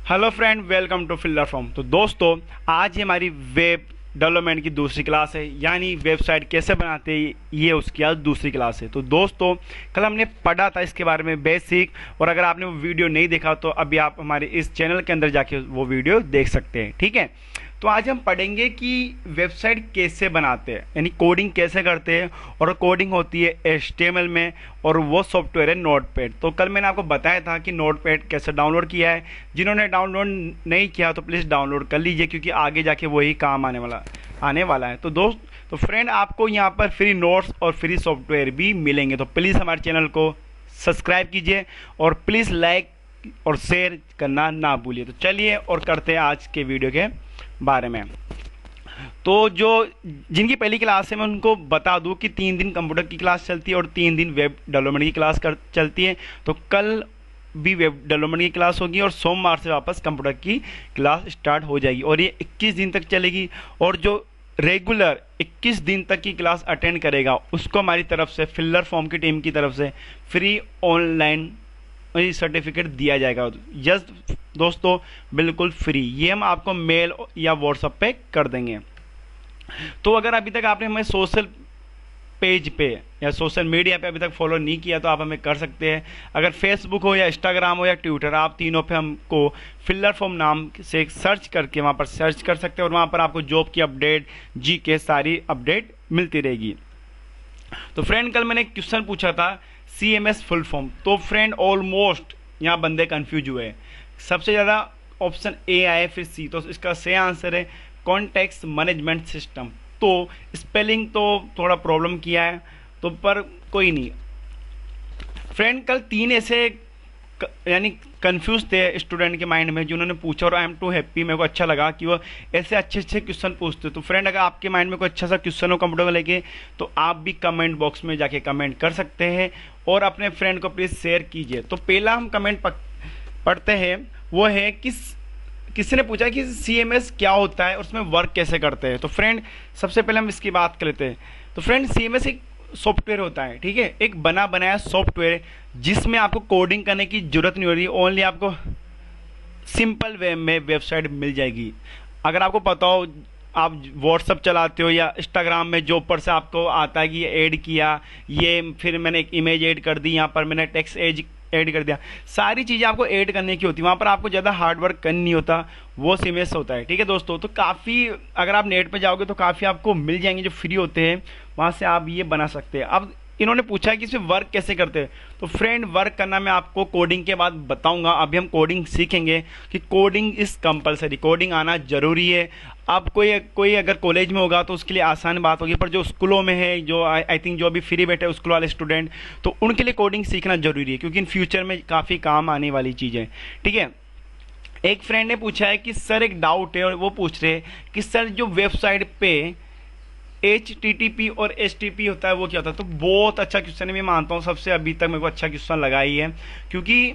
Hello friend, welcome to फिल्डर फॉर्म। तो दोस्तों, आज ही हमारी वेब डेवलपमेंट की दूसरी क्लास है, यानी वेबसाइट कैसे बनाते हैं, ये उसकी आज दूसरी क्लास है। तो दोस्तों, कल हमने पढ़ा था इसके बारे में बेसिक, और अगर आपने वो वीडियो नहीं देखा तो अभी आप हमारे इस चैनल के अंदर जाके वो वीडियो देख सकते हैं। ठीक है, तो आज हम पढ़ेंगे कि वेबसाइट कैसे बनाते हैं, यानी कोडिंग कैसे करते हैं। और कोडिंग होती है HTML में, और वो सॉफ्टवेयर है नोटपैड। तो कल मैंने आपको बताया था कि नोटपैड कैसे डाउनलोड किया है। जिन्होंने डाउनलोड नहीं किया तो प्लीज़ डाउनलोड कर लीजिए, क्योंकि आगे जाके वही काम आने वाला है। तो फ्रेंड, आपको यहाँ पर फ्री नोट्स और फ्री सॉफ्टवेयर भी मिलेंगे। तो प्लीज़ हमारे चैनल को सब्सक्राइब कीजिए और प्लीज़ लाइक और शेयर करना ना भूलिए। तो चलिए और करते हैं आज के वीडियो के बारे में। तो जिनकी पहली क्लास है, मैं उनको बता दूं कि 3 दिन कंप्यूटर की क्लास चलती है और 3 दिन वेब डेवलपमेंट की क्लास चलती है। तो कल भी वेब डेवलपमेंट की क्लास होगी और सोमवार से वापस कंप्यूटर की क्लास स्टार्ट हो जाएगी, और ये 21 दिन तक चलेगी। और जो रेगुलर 21 दिन तक की क्लास अटेंड करेगा उसको हमारी तरफ से, फिल्डर फॉर्म की टीम की तरफ से, फ्री ऑनलाइन सर्टिफिकेट दिया जाएगा। जस्ट दोस्तों, बिल्कुल फ्री। ये हम आपको मेल या व्हाट्सएप पे कर देंगे। तो अगर अभी तक आपने हमें सोशल पेज पे या सोशल मीडिया पे अभी तक फॉलो नहीं किया तो आप हमें कर सकते हैं। अगर फेसबुक हो या इंस्टाग्राम हो या ट्विटर, आप तीनों पे हमको फिल्डर फॉर्म नाम से सर्च करके वहाँ पर सर्च कर सकते हैं, और वहाँ पर आपको जॉब की अपडेट, जी के सारी अपडेट मिलती रहेगी। तो फ्रेंड, कल मैंने एक क्वेश्चन पूछा था CMS फुल फॉर्म। तो फ्रेंड, ऑलमोस्ट यहाँ बंदे कंफ्यूज हुए। सबसे ज़्यादा ऑप्शन ए आए, फिर C। तो इसका सही आंसर है कॉन्टेक्स्ट मैनेजमेंट सिस्टम। तो स्पेलिंग तो थोड़ा प्रॉब्लम किया है, तो पर कोई नहीं। फ्रेंड, कल 3 ऐसे यानी कंफ्यूज थे स्टूडेंट के माइंड में, जिन्होंने पूछा, और आई एम टू हैप्पी। मेरे को अच्छा लगा कि वो ऐसे अच्छे अच्छे क्वेश्चन पूछते। तो फ्रेंड, अगर आपके माइंड में कोई अच्छा सा क्वेश्चन हो कंप्यूटर को लेके, तो आप भी कमेंट बॉक्स में जाके कमेंट कर सकते हैं और अपने फ्रेंड को प्लीज़ शेयर कीजिए। तो पहला हम कमेंट पढ़ते हैं, वो है किसी ने पूछा कि CMS क्या होता है और उसमें वर्क कैसे करते हैं। तो फ्रेंड, सबसे पहले हम इसकी बात कर लेते हैं। तो फ्रेंड, CMS एक सॉफ्टवेयर होता है, ठीक है, एक बना बनाया सॉफ्टवेयर जिसमें आपको कोडिंग करने की जरूरत नहीं हो रही। ओनली आपको सिंपल वे में वेबसाइट मिल जाएगी। अगर आपको पता हो, आप व्हाट्सअप चलाते हो या इंस्टाग्राम में, जो ऊपर से आपको आता है कि ये ऐड किया, ये फिर मैंने एक इमेज ऐड कर दी, यहाँ पर मैंने टेक्स्ट ऐड कर दिया, सारी चीज़ें आपको ऐड करने की होती है। वहाँ पर आपको ज़्यादा हार्ड वर्क करनी नहीं होता, वो CMS होता है। ठीक है दोस्तों, तो काफ़ी, अगर आप नेट पे जाओगे तो काफ़ी आपको मिल जाएंगे जो फ्री होते हैं, वहाँ से आप ये बना सकते हैं। अब इन्होंने पूछा है कि इसमें वर्क कैसे करते हैं। तो फ्रेंड, वर्क करना मैं आपको कोडिंग के बाद बताऊंगा। अभी हम कोडिंग सीखेंगे कि कोडिंग इज़ कंपलसरी, कोडिंग आना जरूरी है। अब कोई अगर कॉलेज में होगा तो उसके लिए आसान बात होगी, पर जो स्कूलों में है, जो आई थिंक जो अभी फ्री बैठे स्कूल वाले स्टूडेंट, तो उनके लिए कोडिंग सीखना जरूरी है, क्योंकि इन फ्यूचर में काफ़ी काम आने वाली चीज़ है। ठीक है, एक फ्रेंड ने पूछा है कि सर, एक डाउट है, और वो पूछ रहे हैं कि सर, जो वेबसाइट पे HTTP और HTTP होता है वो क्या होता है। तो बहुत अच्छा क्वेश्चन है, मैं मानता हूँ सबसे अभी तक मेरे को अच्छा क्वेश्चन लगा ही है, क्योंकि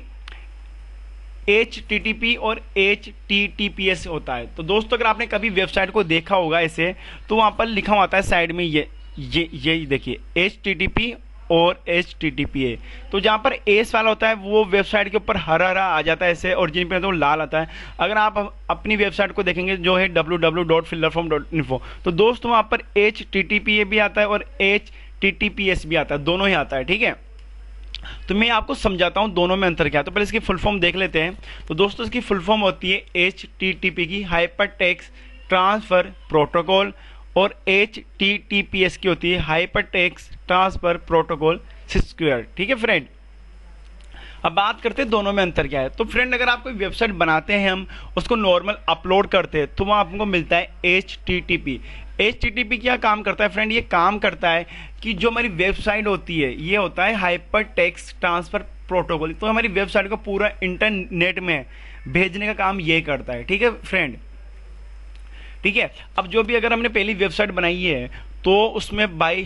HTTP और HTTPS होता है। तो दोस्तों, अगर आपने कभी वेबसाइट को देखा होगा ऐसे, तो वहाँ पर लिखा हुआ आता है साइड में, ये देखिए, HTTP और HTTPA। तो जहाँ पर एस वाला होता है वो वेबसाइट के ऊपर हरा हरा आ जाता है ऐसे, और जिन पर तो लाल आता है। अगर आप अपनी वेबसाइट को देखेंगे जो है www.filderform.info, तो दोस्तों वहाँ पर HTTPA भी आता है और HTTPS भी आता है, दोनों ही आता है। ठीक है, तो मैं आपको समझाता हूँ दोनों में अंतर क्या है। तो पहले इसकी फुल फॉर्म देख लेते हैं। तो दोस्तों, इसकी फुल फॉर्म होती है HTTP की, हाइपर टेक्स्ट ट्रांसफर प्रोटोकॉल, और HTTPS की होती है hyper text transfer protocol secure. ठीक है फ्रेंड, अब बात करते हैं दोनों में अंतर क्या है। तो फ्रेंड, अगर आप कोई वेबसाइट बनाते हैं, हम उसको नॉर्मल अपलोड करते हैं, तो वहाँ आपको मिलता है HTTP। HTTP क्या काम करता है फ्रेंड, ये काम करता है कि जो हमारी वेबसाइट होती है, ये होता है हाइपर टेक्स्ट ट्रांसफर प्रोटोकॉल। तो हमारी वेबसाइट को पूरा इंटरनेट में भेजने का काम ये करता है। ठीक है फ्रेंड, ठीक है। अब जो भी, अगर हमने पहली वेबसाइट बनाई है तो उसमें बाय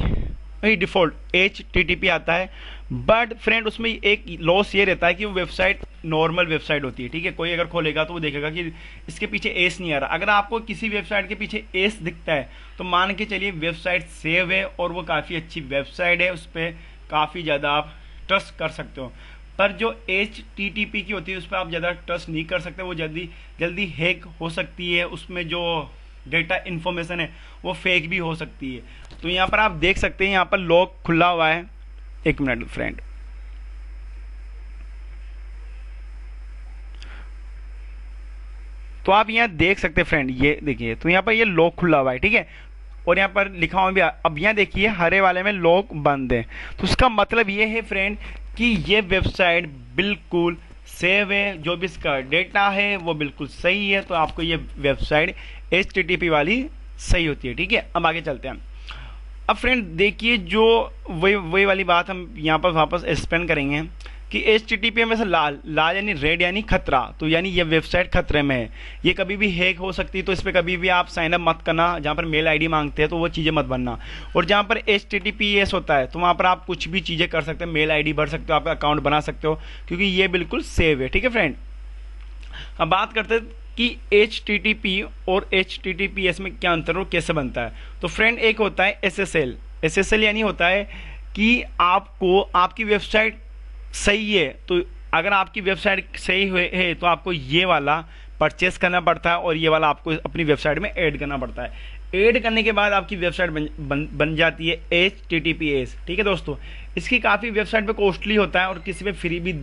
डिफ़ॉल्ट HTTP आता है, बट फ्रेंड उसमें एक लॉस ये रहता है कि वो वेबसाइट नॉर्मल वेबसाइट होती है। ठीक है, कोई अगर खोलेगा तो वो देखेगा कि इसके पीछे एस नहीं आ रहा। अगर आपको किसी वेबसाइट के पीछे एस दिखता है तो मान के चलिए वेबसाइट सेव है और वो काफ़ी अच्छी वेबसाइट है, उस पर काफ़ी ज़्यादा आप ट्रस्ट कर सकते हो। पर जो HTTP की होती है उस पर आप ज़्यादा ट्रस्ट नहीं कर सकते, वो जल्दी जल्दी हैक हो सकती है, उसमें जो डेटा इन्फॉर्मेशन है वो फेक भी हो सकती है। तो यहाँ पर आप देख सकते हैं यहाँ पर लॉक खुला हुआ है। एक मिनट फ्रेंड, तो आप यहाँ देख सकते हैं फ्रेंड, ये देखिए, तो यहाँ पर ये लॉक खुला हुआ है, ठीक है, और यहाँ पर लिखा हुआ भी। अब यहाँ देखिए हरे वाले में लॉक बंद है, तो उसका मतलब ये है फ्रेंड कि ये वेबसाइट बिल्कुल सेव है, जो भी इसका डेटा है वो बिल्कुल सही है। तो आपको ये वेबसाइट HTTP वाली सही होती है, ठीक है। अब आगे चलते हैं। अब फ्रेंड देखिए, जो वही वाली बात हम यहाँ पर वापस एक्सप्लेन करेंगे कि HTTP में वैसे लाल लाल यानी रेड यानी खतरा, तो यानी ये वेबसाइट खतरे में है, ये कभी भी हैक हो सकती है, तो इस पर कभी भी आप साइनअप मत करना। जहाँ पर मेल आईडी मांगते हैं तो वो चीज़ें मत भरना। और जहाँ पर HTTPS होता है तो वहाँ पर आप कुछ भी चीज़ें कर सकते हैं, मेल आईडी भर सकते हो, आपका अकाउंट बना सकते हो, क्योंकि ये बिल्कुल सेव है, ठीक है फ्रेंड। अब बात करते हैं कि HTTP और HTTPS में क्या अंतर और कैसे बनता है। तो फ्रेंड एक होता है SSL यानी होता है कि आपको आपकी वेबसाइट सही है, तो अगर आपकी वेबसाइट सही है तो आपको ये वाला परचेस करना पड़ता है और ये वाला आपको अपनी वेबसाइट में ऐड करना पड़ता है। ऐड करने के बाद आपकी वेबसाइट बन जाती है HTTPS, ठीक है दोस्तों। इसकी काफ़ी वेबसाइट पे कॉस्टली होता है और किसी पे फ्री भी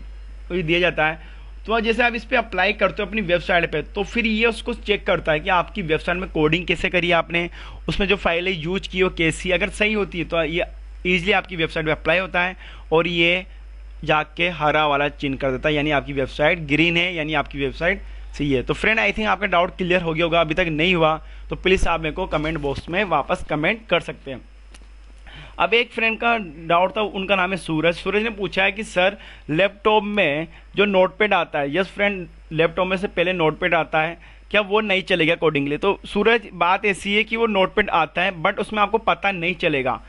दिया जाता है। तो जैसे आप इस पर अप्लाई करते हो अपनी वेबसाइट पे, तो फिर ये उसको चेक करता है कि आपकी वेबसाइट में कोडिंग कैसे करी आपने, उसमें जो फाइलें यूज की हो कैसी, अगर सही होती है तो ये ईजिली आपकी वेबसाइट पे अप्लाई होता है और ये जाके हरा वाला चिन्ह कर देता है, यानी आपकी वेबसाइट ग्रीन है, यानी आपकी वेबसाइट सही है। तो फ्रेंड आई थिंक आपका डाउट क्लियर हो गया होगा। अभी तक नहीं हुआ तो प्लीज़ आप मेरे को कमेंट बॉक्स में वापस कमेंट कर सकते हैं। अब एक फ्रेंड का डाउट था, उनका नाम है सूरज ने पूछा है कि सर लैपटॉप में जो नोटपैड आता है, यस फ्रेंड लैपटॉप में से पहले नोटपैड आता है, क्या वो नहीं चलेगा कोडिंग के लिए? तो सूरज बात ऐसी है कि वो नोटपैड आता है बट उसमें आपको पता नहीं चलेगा।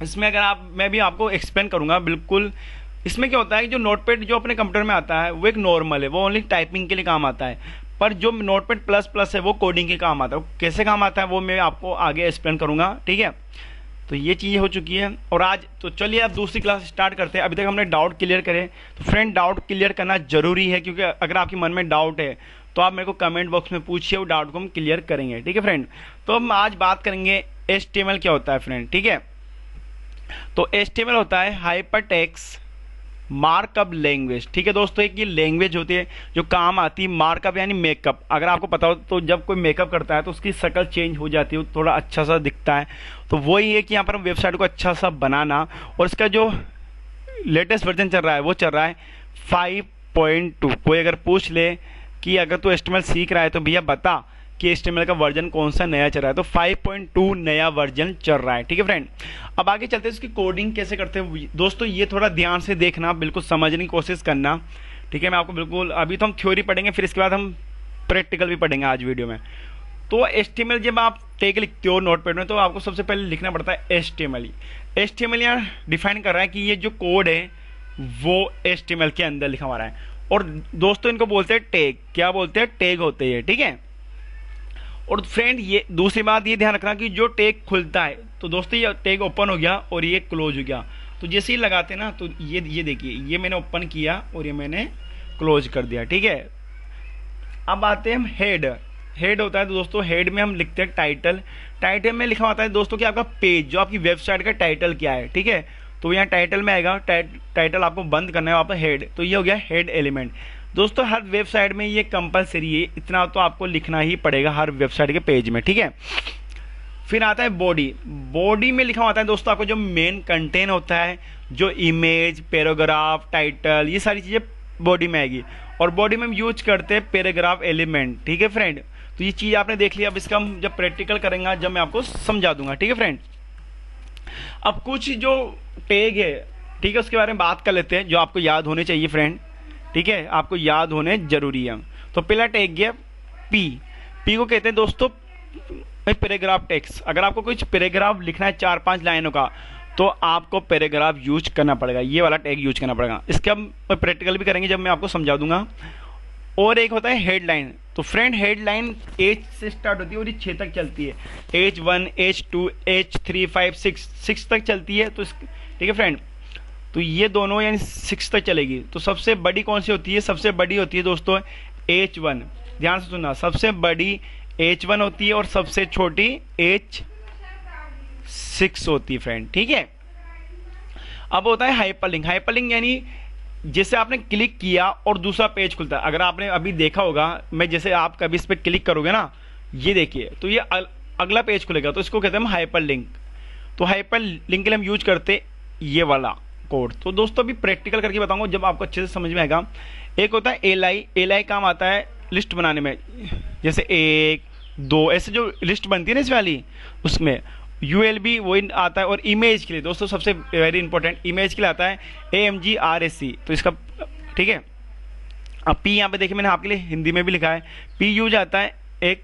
इसमें अगर मैं भी आपको एक्सप्लेन करूंगा बिल्कुल। इसमें क्या होता है कि जो नोटपैड जो अपने कंप्यूटर में आता है वो एक नॉर्मल है, वो ओनली टाइपिंग के लिए काम आता है, पर जो नोटपैड प्लस प्लस है वो कोडिंग के काम आता है। वो कैसे काम आता है वो मैं आपको आगे एक्सप्लेन करूंगा, ठीक है। तो ये चीज़ें हो चुकी है और आज तो चलिए अब दूसरी क्लास स्टार्ट करते हैं। अभी तक हमने डाउट क्लियर करे, तो फ्रेंड डाउट क्लियर करना जरूरी है, क्योंकि अगर आपके मन में डाउट है तो आप मेरे को कमेंट बॉक्स में पूछिए, वो डाउट को हम क्लियर करेंगे, ठीक है फ्रेंड। तो हम आज बात करेंगे HTML क्या होता है फ्रेंड, ठीक है। तो HTML होता है हाइपरटेक्स्ट मार्कअप लैंग्वेज, ठीक है दोस्तों। एक ये लैंग्वेज होती है जो काम आती है, मार्कअप यानी मेकअप। अगर आपको पता हो तो जब कोई मेकअप करता है तो उसकी शक्ल चेंज हो जाती है, थोड़ा अच्छा सा दिखता है। तो वही है कि यहाँ पर वेबसाइट को अच्छा सा बनाना, और इसका जो लेटेस्ट वर्जन चल रहा है वो चल रहा है 5.2। कोई अगर पूछ ले कि अगर तू HTML सीख रहा है तो भैया बता कि HTML का वर्जन कौन सा नया चल रहा है, तो 5.2 नया वर्जन चल रहा है, ठीक है फ्रेंड। अब आगे चलते हैं इसकी कोडिंग कैसे करते हैं दोस्तों, ये थोड़ा ध्यान से देखना, बिल्कुल समझने की कोशिश करना, ठीक है। मैं आपको बिल्कुल, अभी तो हम थ्योरी पढ़ेंगे, फिर इसके बाद हम प्रैक्टिकल भी पढ़ेंगे आज वीडियो में। तो HTML जब आप टैग लिखते हो नोटपैड में तो आपको सबसे पहले लिखना पड़ता है HTML यहाँ डिफाइन कर रहा है कि ये जो कोड है वो HTML के अंदर लिखा हुआ है। और दोस्तों इनको बोलते हैं टैग, क्या बोलते हैं, टैग होते हैं, ठीक है। और फ्रेंड ये दूसरी बात ये ध्यान रखना कि जो टैग खुलता है, तो दोस्तों ये टैग ओपन हो गया और ये क्लोज हो गया, तो जैसे ही लगाते ना तो ये देखिए, ये मैंने ओपन किया और ये मैंने क्लोज कर दिया, ठीक है। अब आते हैं हम हेड होता है, तो दोस्तों हेड में हम लिखते हैं टाइटल में लिखा होता है दोस्तों कि आपका पेज, जो आपकी वेबसाइट का टाइटल क्या है, ठीक है। तो यहाँ टाइटल में आएगा, टाइटल आपको बंद करना है वहाँ पर हेड, तो ये हो गया हेड एलिमेंट। दोस्तों हर वेबसाइट में ये कंपलसरी है, इतना तो आपको लिखना ही पड़ेगा हर वेबसाइट के पेज में, ठीक है। फिर आता है बॉडी में लिखा होता है दोस्तों आपको जो मेन कंटेंट होता है, जो इमेज, पैराग्राफ, टाइटल, ये सारी चीज़ें बॉडी में आएगी। और बॉडी में हम यूज करते हैं पैराग्राफ एलिमेंट, ठीक है फ्रेंड। तो ये चीज़ आपने देख लिया, अब इसका हम जब प्रैक्टिकल करेंगे जब मैं आपको समझा दूंगा, ठीक है फ्रेंड। अब कुछ जो टैग है, ठीक है, उसके बारे में बात कर लेते हैं जो आपको याद होने चाहिए फ्रेंड, ठीक है, आपको याद होने जरूरी है। तो पहला टैग है पी को कहते हैं दोस्तों पैराग्राफ टेक्स्ट। अगर आपको कुछ पैराग्राफ लिखना है 4-5 लाइनों का, तो आपको पैराग्राफ यूज करना पड़ेगा, ये वाला टैग यूज करना पड़ेगा। इसके हम प्रैक्टिकल भी करेंगे जब मैं आपको समझा दूंगा। और एक होता है हेडलाइन। तो फ्रेंड हेडलाइन H से स्टार्ट होती है और ये 6 तक चलती है, H1 H2 H3 5 6 तक चलती है, तो ठीक है फ्रेंड। तो ये दोनों यानी 6 तक चलेगी। तो सबसे बड़ी कौन सी होती है? सबसे बड़ी होती है दोस्तों H1। ध्यान से सुनना, सबसे बड़ी H1 होती है और सबसे छोटी H6 होती है फ्रेंड, ठीक है। अब होता है हाइपरलिंक। हाइपरलिंक यानी जैसे आपने क्लिक किया और दूसरा पेज खुलता है। अगर आपने अभी देखा होगा, मैं जैसे आप कभी इस पर क्लिक करोगे ना, ये देखिए, तो ये अगला पेज खुलेगा, तो इसको कहते हैं हम हाइपरलिंक। तो हाइपरलिंक के लिए हम यूज करते ये वाला कोड। तो दोस्तों अभी प्रैक्टिकल करके बताऊंगा जब आपको अच्छे से समझ में आएगा। एक होता है एलआई। एलआई काम आता है लिस्ट बनाने में, जैसे 1 2 ऐसे जो लिस्ट बनती है ना इस वाली, उसमें यूएलबी वही आता है। और इमेज के लिए दोस्तों सबसे वेरी इंपॉर्टेंट, इमेज के लिए आता है AMGRSC। तो इसका ठीक है। अब पी यहाँ पे देखिए मैंने आपके लिए हिंदी में भी लिखा है। पी यूज आता है एक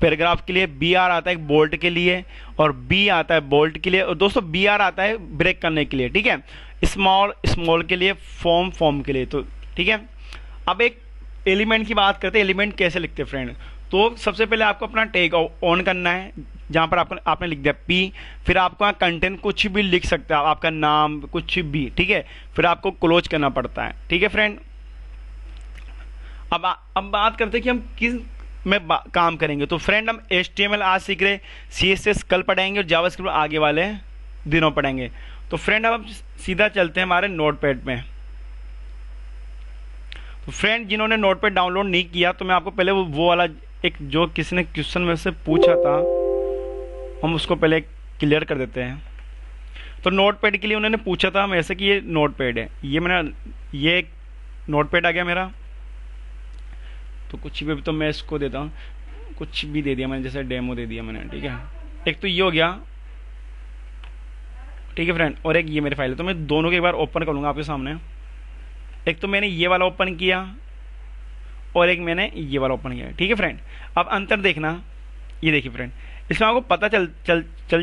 पैराग्राफ के लिए, BR आता है एक बोल्ट के लिए, और B आता है बोल्ट के लिए, और दोस्तों BR आता है ब्रेक करने के लिए, ठीक है। स्मॉल के लिए, फॉर्म के लिए। तो ठीक है। अब एक एलिमेंट की बात करते हैं, एलिमेंट कैसे लिखते हैं फ्रेंड। तो सबसे पहले आपको अपना टैग ऑन करना है, जहाँ पर आपने लिख दिया P। फिर आपको कंटेंट कुछ भी लिख सकते हैं, आपका नाम कुछ भी, ठीक है। फिर आपको क्लोज करना पड़ता है, ठीक है फ्रेंड। अब बात करते हैं कि हम किस में काम करेंगे। तो फ्रेंड हम HTML आज सीख रहे, CSS कल पढ़ाएंगे, और जावास्क्रिप्ट आगे वाले दिनों पढ़ेंगे। तो फ्रेंड अब हम सीधा चलते हैं हमारे नोटपैड में। तो फ्रेंड जिन्होंने नोटपैड डाउनलोड नहीं किया, तो मैं आपको पहले वो वाला एक जो किसी ने क्वेश्चन में से पूछा था, हम उसको पहले क्लियर कर देते हैं। तो नोटपैड के लिए उन्होंने पूछा था मेरे से कि ये नोटपैड है, ये एक नोटपैड आ गया मेरा। तो कुछ भी, तो मैं इसको देता हूँ, कुछ भी दे दिया मैंने, जैसे डेमो दे दिया मैंने, ठीक है। एक तो ये हो गया, ठीक है फ्रेंड, और एक ये मेरी फाइल है। तो मैं दोनों के एक बार ओपन करूँगा आपके सामने। एक तो मैंने ये वाला ओपन किया और एक मैंने ये वाला ओपन किया, ठीक है फ्रेंड। अब अंतर देखना, ये देखिए फ्रेंड, इसमें आपको पता चल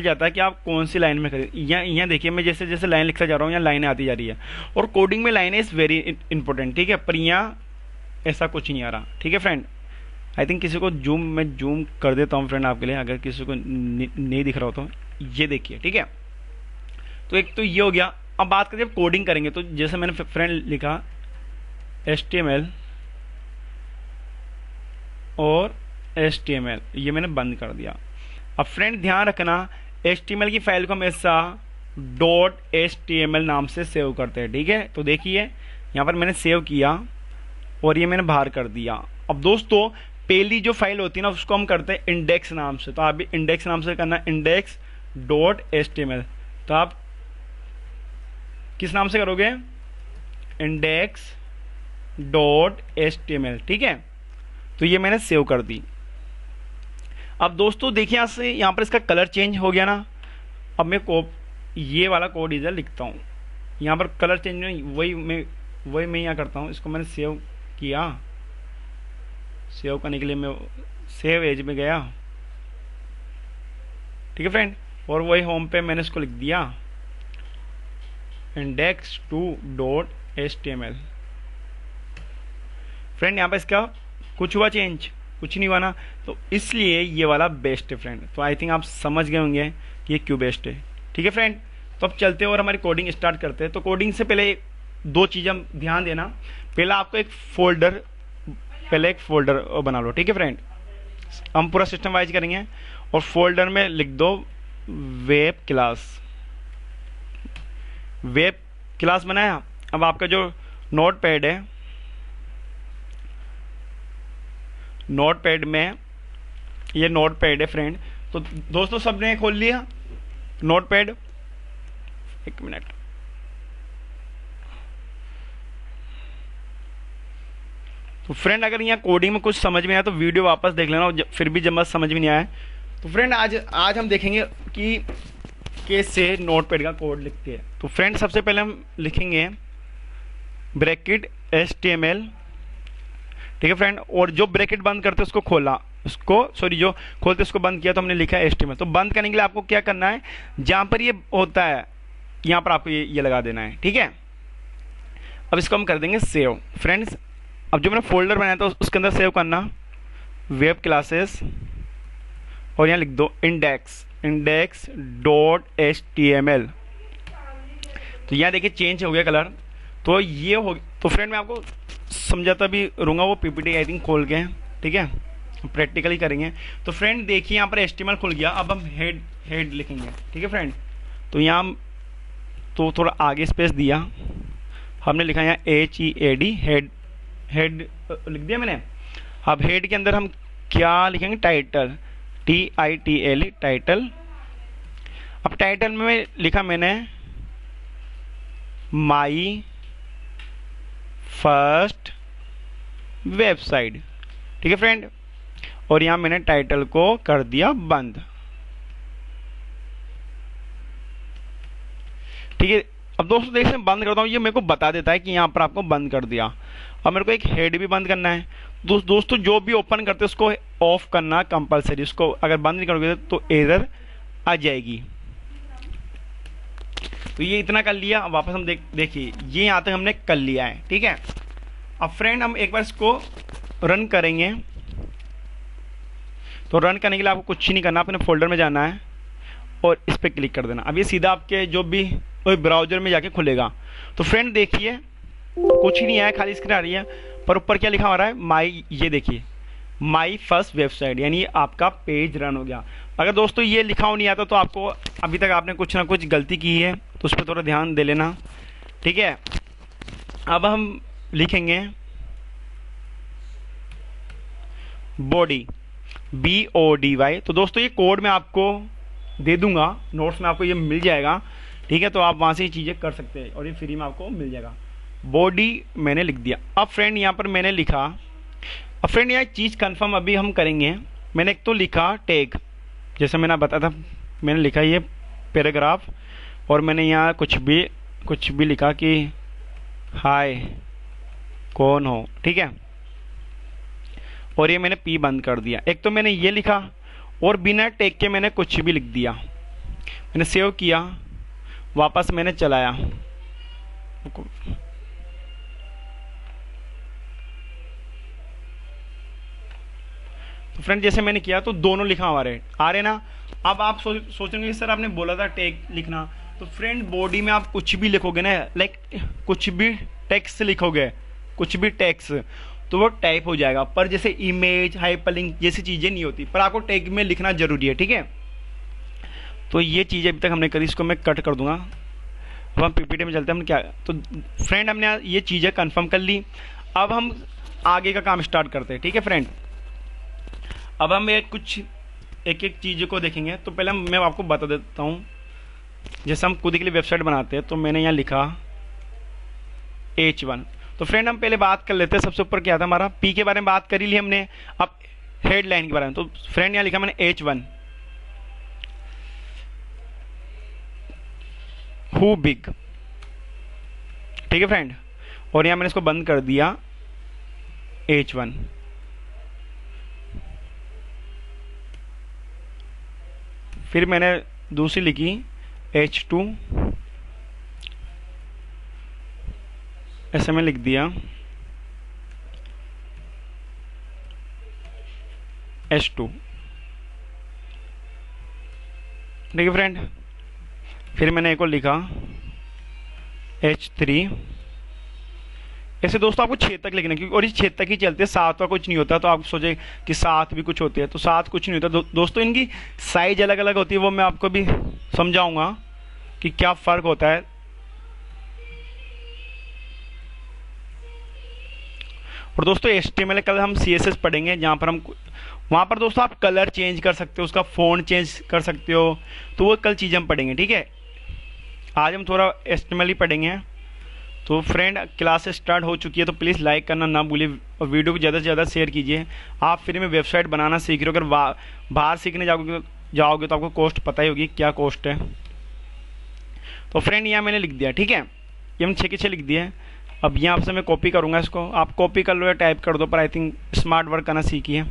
जाता है कि आप कौन सी लाइन में करें। यहाँ देखिए मैं जैसे जैसे लाइन लिखता जा रहा हूँ, यहाँ लाइनें आती जा रही है। और कोडिंग में लाइनें इज़ वेरी इंपॉर्टेंट, ठीक है। पर यहाँ ऐसा कुछ नहीं आ रहा, ठीक है फ्रेंड। आई थिंक किसी को मैं जूम कर देता हूँ फ्रेंड आपके लिए, अगर किसी को नहीं दिख रहा हो तो ये देखिए, ठीक है। तो एक तो ये हो गया। अब बात करें कोडिंग करेंगे, तो जैसे मैंने फ्रेंड लिखा HTML और HTML, ये मैंने बंद कर दिया। अब फ्रेंड ध्यान रखना, HTML की फाइल को हमेशा .html नाम से सेव करते हैं, ठीक है। तो देखिए यहाँ पर मैंने सेव किया और ये मैंने बाहर कर दिया। अब दोस्तों पहली जो फाइल होती है ना, उसको हम करते हैं इंडेक्स नाम से। तो आप भी इंडेक्स नाम से करना, index.html। तो आप किस नाम से करोगे? index.html, ठीक है। तो ये मैंने सेव कर दी। अब दोस्तों देखिए यहाँ पर इसका कलर चेंज हो गया ना। अब मैं ये वाला कोड इधर लिखता हूँ, यहाँ पर कलर चेंज नहीं, वही मैं यहाँ करता हूँ। इसको मैंने सेव किया, सेव करने के लिए मैं सेव एज में गया, ठीक है फ्रेंड। और वही होम पे मैंने इसको लिख दिया index2.html। फ्रेंड यहाँ पे इसका कुछ हुआ चेंज? कुछ नहीं हुआ ना। तो इसलिए ये वाला बेस्ट है फ्रेंड। तो आई थिंक आप समझ गए होंगे कि ये क्यों बेस्ट है, ठीक है फ्रेंड। तो अब चलते हैं और हमारी कोडिंग स्टार्ट करते हैं। तो कोडिंग से पहले दो चीज़ें हम ध्यान देना। पहला आपको एक फोल्डर बना लो, ठीक है फ्रेंड। हम पूरा सिस्टम वाइज करेंगे और फोल्डर में लिख दो वेब क्लास बनाया। अब आपका जो नोटपैड है, नोटपैड में ये नोटपैड है फ्रेंड। तो दोस्तों सबने खोल लिया नोटपैड? एक मिनट, तो फ्रेंड अगर यहाँ कोडिंग में कुछ समझ में आया तो वीडियो वापस देख लेना, फिर भी जब समझ में नहीं आया तो फ्रेंड आज हम देखेंगे कि कैसे नोटपैड का कोड लिखते हैं। तो फ्रेंड सबसे पहले हम लिखेंगे ब्रैकेट HTML, ठीक है फ्रेंड। और जो ब्रैकेट बंद करते उसको जो खोलते उसको बंद किया, तो हमने लिखा है HTML। तो बंद करने के लिए आपको क्या करना है, जहां पर ये होता है यहां पर आपको ये लगा देना है, ठीक है। अब इसको हम कर देंगे सेव फ्रेंड्स। अब जो मैंने फोल्डर बनाया था उसके अंदर सेव करना वेब क्लासेस, और यहाँ लिख दो index.html। तो यहाँ देखिए चेंज हो गया कलर। तो ये हो, तो फ्रेंड मैं आपको समझाता भी रहूँगा, वो पीपीटी आई थिंक खोल के हैं, ठीक है, प्रैक्टिकली करेंगे। तो फ्रेंड देखिए यहाँ पर HTML खुल गया। अब हम हेड लिखेंगे, ठीक है फ्रेंड। तो यहाँ तो थोड़ा आगे स्पेस दिया, हमने लिखा यहाँ HEAD, हेड लिख दिया मैंने। अब हेड के अंदर हम क्या लिखेंगे, टाइटल, TITLE, टाइटल। अब टाइटल में लिखा मैंने माई फर्स्ट वेबसाइट, ठीक है फ्रेंड। और यहां मैंने टाइटल को कर दिया बंद, ठीक है। अब दोस्तों देखिए मैं बंद करता हूं, ये मेरे को बता देता है कि यहां पर आपको बंद कर दिया। अब मेरे को एक हेड भी बंद करना है। दोस्तों जो भी ओपन करते हैं उसको ऑफ करना कंपलसरी, उसको अगर बंद नहीं करोगे तो एरर आ जाएगी। तो ये इतना कर लिया। अब वापस हम देखिए ये यहाँ तक हमने कर लिया है, ठीक है। अब फ्रेंड हम एक बार इसको रन करेंगे। तो रन करने के लिए आपको कुछ नहीं करना, अपने फोल्डर में जाना है और इस पर क्लिक कर देना। अब ये सीधा आपके जो भी ब्राउजर में जाके खुलेगा। तो फ्रेंड देखिए कुछ ही नहीं आया, खाली स्क्रीन आ रही है, पर ऊपर क्या लिखा हो रहा है, माई, ये देखिए माई फर्स्ट वेबसाइट, यानी आपका पेज रन हो गया। अगर दोस्तों ये लिखा हो नहीं आता तो आपको अभी तक आपने कुछ ना कुछ गलती की है, तो उस पर थोड़ा ध्यान दे लेना, ठीक है। अब हम लिखेंगे बॉडी, BODY। तो दोस्तों ये कोड मैं आपको दे दूंगा, नोट्स में आपको ये मिल जाएगा, ठीक है। तो आप वहां से ये चीज़ें कर सकते हैं और ये फ्री में आपको मिल जाएगा। बॉडी मैंने लिख दिया। अब फ्रेंड यहाँ पर मैंने लिखा, अब फ्रेंड यहाँ एक चीज़ कंफर्म अभी हम करेंगे। मैंने एक तो लिखा टैग, जैसे मैंने बताया था, मैंने लिखा ये पैराग्राफ, और मैंने यहाँ कुछ भी लिखा कि हाय कौन हो, ठीक है। और ये मैंने P बंद कर दिया। एक तो मैंने ये लिखा और बिना टैग के मैंने कुछ भी लिख दिया। मैंने सेव किया, वापस मैंने चलाया, तो फ्रेंड जैसे मैंने किया तो दोनों लिखा हमारे आ रहे ना। अब आप सोचेंगे सर आपने बोला था टैग लिखना, तो फ्रेंड बॉडी में आप कुछ भी लिखोगे ना, लाइक कुछ भी टेक्स्ट लिखोगे, कुछ भी टेक्स्ट, तो वो टाइप हो जाएगा। पर जैसे इमेज, हाइपरलिंक जैसी चीज़ें नहीं होती, पर आपको टैग में लिखना जरूरी है, ठीक है। तो ये चीज़ अभी तक हमने करी, इसको मैं कट कर दूंगा। अब हम पीपीटी में चलते हैं। हम क्या, तो फ्रेंड हमने ये चीज़ें कंफर्म कर ली। अब हम आगे का काम स्टार्ट करते हैं, ठीक है फ्रेंड। अब हम एक एक चीज़ को देखेंगे। तो पहले मैं आपको बता देता हूँ, जैसे हम खुद के लिए वेबसाइट बनाते हैं, तो मैंने यहाँ लिखा H1। तो फ्रेंड हम पहले बात कर लेते हैं, सबसे ऊपर क्या था हमारा, P के बारे में बात कर ही ली हमने। अब हेडलाइन के बारे में, तो फ्रेंड यहाँ लिखा मैंने H1, हु बिग, ठीक है फ्रेंड। और यहाँ मैंने इसको बंद कर दिया H1। फिर मैंने दूसरी लिखी H2, ऐसे में लिख दिया H2, ठीक है फ्रेंड। फिर मैंने एक और लिखा H3। ऐसे दोस्तों आपको 6 तक लिखना, क्योंकि और इस 6 तक ही चलते हैं, 7 का कुछ नहीं होता। तो आप सोचे कि 7 भी कुछ होती है, तो 7 कुछ नहीं होता। दोस्तों इनकी साइज अलग अलग होती है, वो मैं आपको भी समझाऊंगा कि क्या फ़र्क होता है। और दोस्तों HTML कल हम CSS पढ़ेंगे, जहाँ पर हम वहाँ पर दोस्तों आप कलर चेंज कर सकते हो, उसका फ़ॉन्ट चेंज कर सकते हो, तो वो कल चीज़ हम पढ़ेंगे, ठीक है। आज हम थोड़ा HTML ही पढ़ेंगे। तो फ्रेंड क्लास स्टार्ट हो चुकी है, तो प्लीज़ लाइक करना ना भूलिए और वीडियो को ज़्यादा से ज़्यादा शेयर कीजिए। आप फ्री में वेबसाइट बनाना सीख रहे हो। अगर बाहर सीखने जाओगे तो आपको कॉस्ट पता ही होगी क्या कॉस्ट है। तो फ्रेंड यहाँ मैंने लिख दिया, ठीक है, ये हम 6 के 6 लिख दिए। अब यहाँ से मैं कॉपी करूँगा इसको, आप कॉपी कर लो या टाइप कर दो, पर आई थिंक स्मार्ट वर्क करना सीखिए।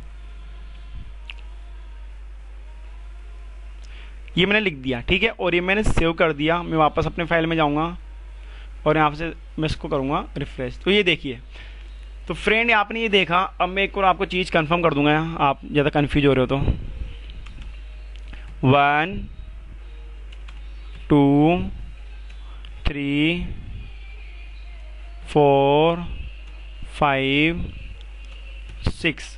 ये मैंने लिख दिया, ठीक है, और ये मैंने सेव कर दिया। मैं वापस अपने फाइल में जाऊँगा और यहाँ से मैं इसको करूँगा रिफ्रेश। तो ये देखिए, तो फ्रेंड आपने ये देखा। अब मैं एक और आपको चीज़ कंफर्म कर दूंगा, आप ज़्यादा कंफ्यूज हो रहे हो तो 1 2 3 4 5 6।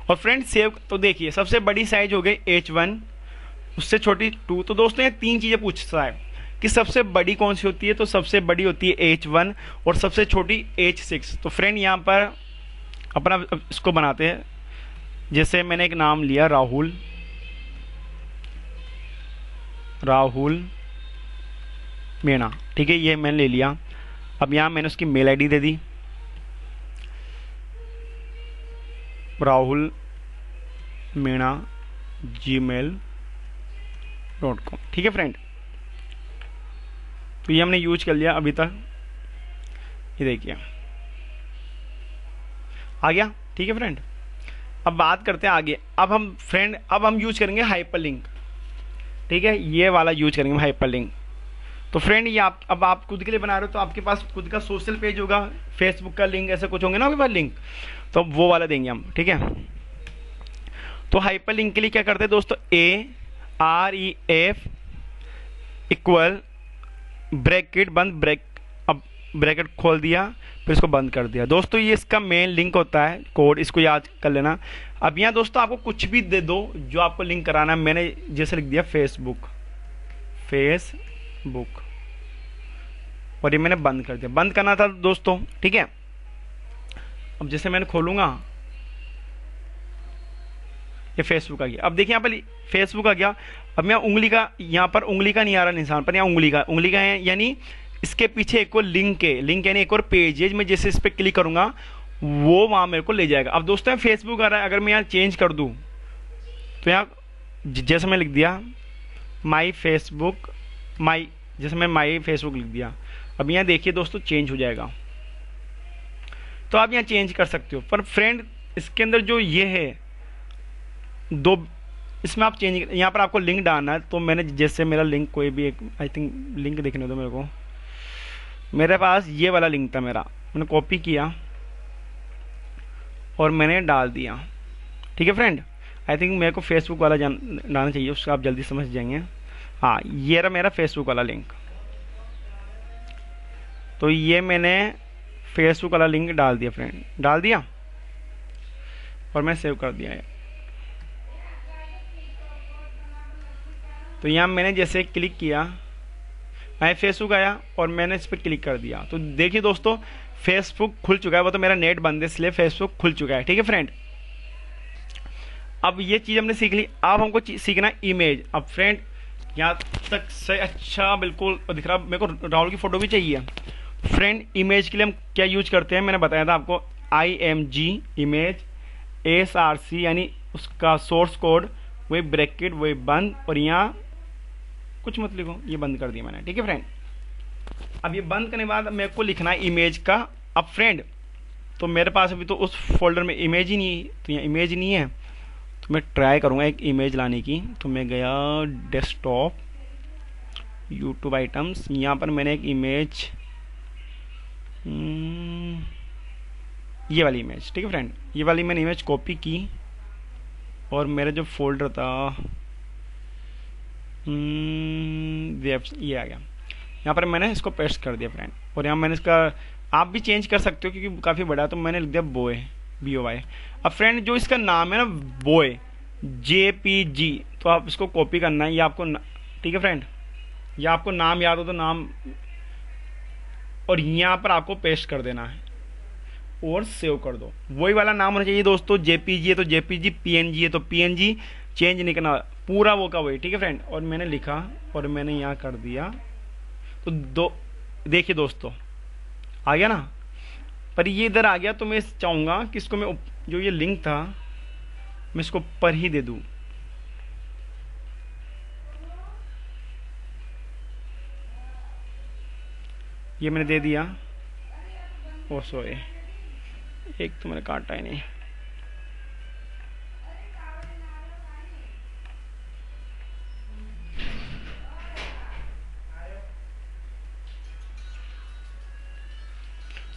और फ्रेंड सेव, तो देखिए सबसे बड़ी साइज हो गई H1, उससे छोटी 2। तो दोस्तों ये 3 चीजें पूछता है कि सबसे बड़ी कौन सी होती है, तो सबसे बड़ी होती है H1 और सबसे छोटी H6। तो फ्रेंड यहाँ पर अपना इसको बनाते हैं। जैसे मैंने एक नाम लिया राहुल मीणा, ठीक है, ये मैंने ले लिया। अब यहाँ मैंने उसकी मेल आईडी दे दी, राहुल मीणा gmail.com, ठीक है फ्रेंड। तो ये हमने यूज कर लिया अभी तक, ये देखिए आ गया, ठीक है फ्रेंड। अब बात करते हैं आगे। अब हम यूज करेंगे हाइपरलिंक, ठीक है, ये वाला यूज करेंगे हाइपरलिंक। तो फ्रेंड ये अब आप खुद के लिए बना रहे हो तो आपके पास खुद का सोशल पेज होगा, फेसबुक का लिंक ऐसे कुछ होंगे ना आपके पास लिंक, तो वो वाला देंगे हम, ठीक है। तो हाइपरलिंक के लिए क्या करते हैं दोस्तों, AREF इक्वल ब्रैकेट बंद, अब ब्रैकेट खोल दिया, फिर इसको बंद कर दिया। दोस्तों ये इसका मेन लिंक होता है, कोड, इसको याद कर लेना। अब यहाँ दोस्तों आपको कुछ भी दे दो जो आपको लिंक कराना है। मैंने जैसे लिख दिया फेसबुक, और ये मैंने बंद कर दिया, बंद करना था दोस्तों, ठीक है। अब जैसे मैंने खोलूंगा, ये फेसबुक आ गया। अब देखिए यहाँ पर फेसबुक आ गया। अब मैं उंगली का, यहाँ पर उंगली का नहीं आ रहा निशान पर, यहाँ उंगली का है, यानी इसके पीछे एक और लिंक है, लिंक यानी एक और पेज है। मैं जैसे इस पर क्लिक करूंगा वो वहां मेरे को ले जाएगा। अब दोस्तों फेसबुक आ रहा है, अगर मैं यहाँ चेंज कर दूं तो यहाँ जैसे मैं लिख दिया माई फेसबुक, जैसे मैं माई फेसबुक लिख दिया, अब यहाँ देखिए दोस्तों चेंज हो जाएगा। तो आप यहाँ चेंज कर सकते हो। पर फ्रेंड इसके अंदर जो ये है दो, इसमें आप चेंज, यहाँ पर आपको लिंक डालना है। तो मैंने जैसे मेरा लिंक कोई भी एक, आई थिंक लिंक देखने दो मेरे को, मेरे पास ये वाला लिंक था मेरा, मैंने कॉपी किया और मैंने डाल दिया, ठीक है फ्रेंड। आई थिंक मेरे को फेसबुक वाला डालना चाहिए, उसका आप जल्दी समझ जाएंगे। हाँ ये रहा मेरा फेसबुक वाला लिंक। तो ये मैंने फेसबुक वाला लिंक डाल दिया फ्रेंड, डाल दिया और मैं सेव कर दिया है। तो यहाँ मैंने जैसे क्लिक किया, मैं फेसबुक आया और मैंने इस पर क्लिक कर दिया। तो देखिए दोस्तों फेसबुक खुल चुका है, वो तो मेरा नेट बंद है इसलिए फेसबुक खुल चुका है, ठीक है फ्रेंड। अब ये चीज़ हमने सीख ली। अब हमको सीखना इमेज। अब फ्रेंड यहाँ तक से अच्छा बिल्कुल दिख रहा, मेरे को राहुल की फ़ोटो भी चाहिए। फ्रेंड इमेज के लिए हम क्या यूज करते हैं, मैंने बताया था आपको, IMG इमेज, SRC यानी उसका सोर्स कोड, वही ब्रैकेट, वही बंद, और यहाँ कुछ मत लिखो, ये बंद कर दिया मैंने, ठीक है फ्रेंड। अब ये बंद करने के बाद मेरे को लिखना है इमेज का। अब फ्रेंड तो मेरे पास अभी तो उस फोल्डर में इमेज ही नहीं, तो यहाँ इमेज नहीं है, तो मैं ट्राई करूँगा एक इमेज लाने की। तो मैं गया डेस्कटॉप, यूट्यूब आइटम्स, यहाँ पर मैंने एक इमेज, ये वाली इमेज, ठीक है फ्रेंड, ये वाली मैंने इमेज कॉपी की और मेरा जो फोल्डर था ये आ गया। यहाँ पर मैंने इसको पेस्ट कर दिया फ्रेंड, और यहाँ मैंने इसका, आप भी चेंज कर सकते हो क्योंकि काफ़ी बड़ा है, तो मैंने लिख दिया बोय, BOY। अब फ्रेंड जो इसका नाम है ना बोय, JPG, तो आप इसको कॉपी करना है, ये आपको, ठीक है फ्रेंड, ये आपको नाम याद हो तो नाम, और यहाँ पर आपको पेस्ट कर देना है और सेव कर दो। वही वाला नाम होना चाहिए दोस्तों, JPG है तो JPG, PNG है तो PNG, चेंज नहीं करना, पूरा वो का वही, ठीक है फ्रेंड। और मैंने लिखा और मैंने यहाँ कर दिया, तो देखिए दोस्तों आ गया ना, पर ये इधर आ गया। तो मैं चाहूँगा कि इसको मैं, जो ये लिंक था मैं इसको ऊपर ही दे दूँ, ये मैंने दे दिया। ओ सॉरी, एक तो मैंने काटा ही नहीं।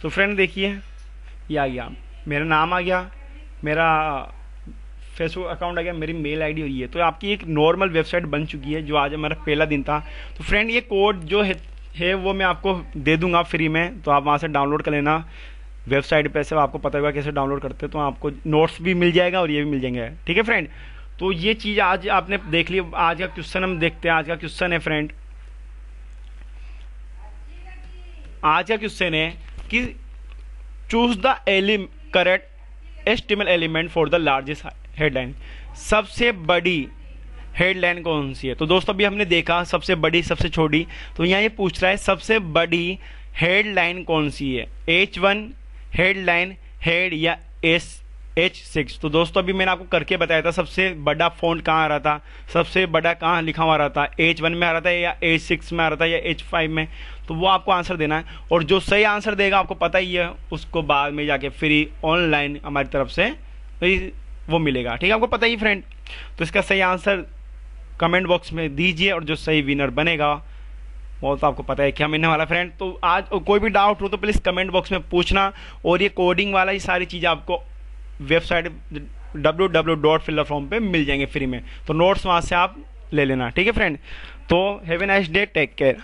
तो फ्रेंड देखिए ये आ गया, मेरा नाम आ गया, मेरा फेसबुक अकाउंट आ गया, मेरी मेल आईडी और ये, तो आपकी एक नॉर्मल वेबसाइट बन चुकी है, जो आज हमारा पहला दिन था। तो फ्रेंड ये कोड जो है वो मैं आपको दे दूंगा फ्री में, तो आप वहाँ से डाउनलोड कर लेना वेबसाइट पे से, आपको पता होगा कैसे डाउनलोड करते हैं, तो आपको नोट्स भी मिल जाएगा और ये भी मिल जाएंगे, ठीक है फ्रेंड। तो ये चीज़ आज आपने देख ली। आज का क्वेश्चन हम देखते हैं। आज का क्वेश्चन है फ्रेंड, आज का क्वेश्चन है कि choose the correct एस्टिमल element for the largest headline. सबसे बड़ी हेडलाइन कौन सी है? तो दोस्तों अभी हमने देखा सबसे बड़ी सबसे छोटी, तो यहाँ ये पूछ रहा है सबसे बड़ी हेडलाइन कौन सी है, H1 हेडलाइन, हेड या H6। तो दोस्तों अभी मैंने आपको करके बताया था सबसे बड़ा फॉन्ट कहाँ आ रहा था, सबसे बड़ा कहाँ लिखा हुआ आ रहा था, H1 में आ रहा था या H6 में आ रहा था या H5 में, तो वो आपको आंसर देना है। और जो सही आंसर देगा आपको पता ही है, उसको बाद में जाके फ्री ऑनलाइन हमारी तरफ से वो मिलेगा, ठीक है, आपको पता ही फ्रेंड। तो इसका सही आंसर कमेंट बॉक्स में दीजिए, और जो सही विनर बनेगा वो तो आपको पता है क्या मिलने वाला फ्रेंड। तो आज कोई भी डाउट हो तो प्लीज़ कमेंट बॉक्स में पूछना, और ये कोडिंग वाला ये सारी चीज़ें आपको वेबसाइट www.fillerform पे मिल जाएंगे फ्री में, तो नोट्स वहाँ से आप ले लेना, ठीक है फ्रेंड। तो have a nice day, take care.